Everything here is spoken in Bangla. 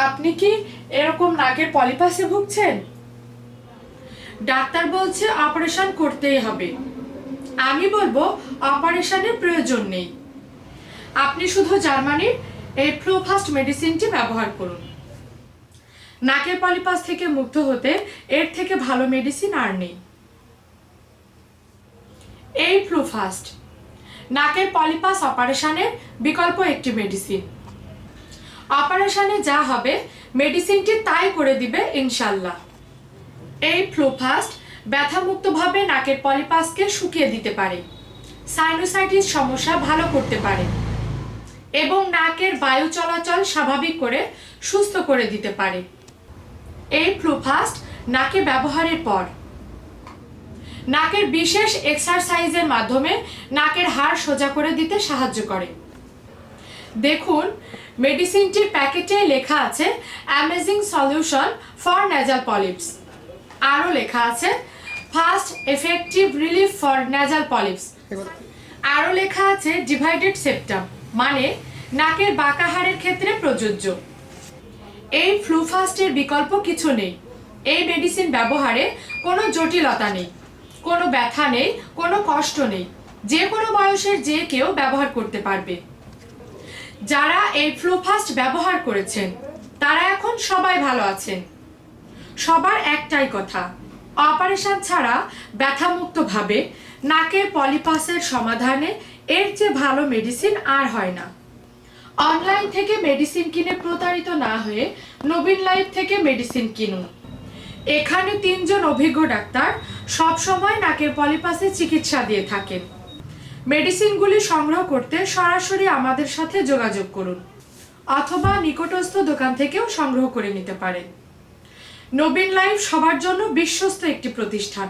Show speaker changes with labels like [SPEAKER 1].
[SPEAKER 1] আপনি কি এরকম নাকের পলিপাসে ভুগছেন? ডাক্তার বলছে অপারেশন করতেই হবে। আমি বলবো অপারেশনের প্রয়োজন নেই। আপনি শুধু জার্মানির এই ফ্লোফাস্ট মেডিসিনটি ব্যবহার করুন। নাকের পলিপাস থেকে মুক্ত হতে এর থেকে ভালো মেডিসিন আর নেই। এই ফ্লোফাস্ট নাকের পলিপাস অপারেশনের বিকল্প একটি মেডিসিন। অপারেশনে যা হবে মেডিসিনটি তাই করে দিবে ইনশাল্লাহ। এই ফ্লোফাস্ট ব্যথামুক্তভাবে নাকের পলিপাসকে শুকিয়ে দিতে পারে, সাইনোসাইটিস সমস্যা ভালো করতে পারে এবং নাকের বায়ু চলাচল স্বাভাবিক করে সুস্থ করে দিতে পারে। এই ফ্লোফাস্ট নাকে ব্যবহারের পর নাকের বিশেষ এক্সারসাইজের মাধ্যমে নাকের হাড় সোজা করে দিতে সাহায্য করে। দেখুন, মেডিসিনটির প্যাকেটে লেখা আছে amazing solution for nasal polyps. আরও লেখা আছে fast effective relief for nasal polyps. আরও লেখা আছে ডিভাইডেড সেপ্টাম, মানে নাকের বাঁকা হাড়ের ক্ষেত্রে প্রযোজ্য। এই ফ্লুফাস্টের বিকল্প কিছু নেই। এই মেডিসিন ব্যবহারে কোনো জটিলতা নেই, কোনো ব্যথা নেই, কোনো কষ্ট নেই। যে কোনো বয়সের যে কেউ ব্যবহার করতে পারবে। যারা এই ফ্লুফাস্ট ব্যবহার করেছেন তারা এখন সবাই ভালো আছেন। সবার একটাই কথা, অপারেশন ছাড়া ব্যথামুক্তভাবে নাকের পলিপাসের সমাধানে এর চেয়ে ভালো মেডিসিন আর হয় না। অনলাইন থেকে মেডিসিন কিনে প্রতারিত না হয়ে নবীন লাইফ থেকে মেডিসিন কিনুন। এখানে 3 জন অভিজ্ঞ ডাক্তার সব সময় নাকের পলিপাসে চিকিৎসা দিয়ে থাকেন। মেডিসিনগুলি সংগ্রহ করতে সরাসরি আমাদের সাথে যোগাযোগ করুন অথবা নিকটস্থ দোকান থেকেও সংগ্রহ করে নিতে পারেন। নবীন লাইফ সবার জন্য বিশ্বস্ত একটি প্রতিষ্ঠান।